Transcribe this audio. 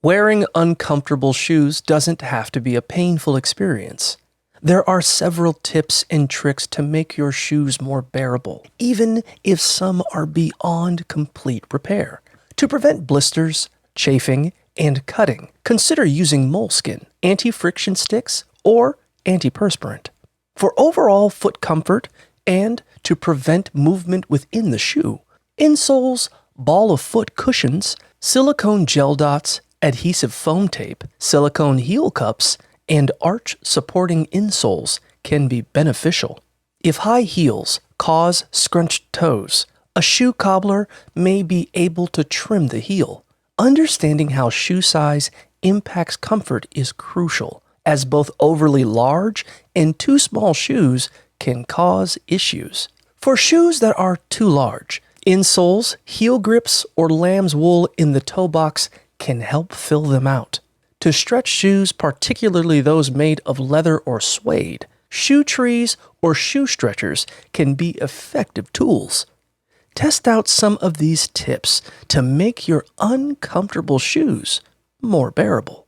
Wearing uncomfortable shoes doesn't have to be a painful experience. There are several tips and tricks to make your shoes more bearable, even if some are beyond complete repair. To prevent blisters, chafing, and cutting, consider using moleskin, anti-friction sticks, or antiperspirant. For overall foot comfort and to prevent movement within the shoe, insoles, ball of foot cushions, silicone gel dots, adhesive foam tape, silicone heel cups, and arch supporting insoles can be beneficial. If high heels cause scrunched toes, a shoe cobbler may be able to trim the heel. Understanding how shoe size impacts comfort is crucial, as both overly large and too small shoes can cause issues. For shoes that are too large, insoles, heel grips, or lamb's wool in the toe box can help fill them out. To stretch shoes, particularly those made of leather or suede, shoe trees or shoe stretchers can be effective tools. Test out some of these tips to make your uncomfortable shoes more bearable.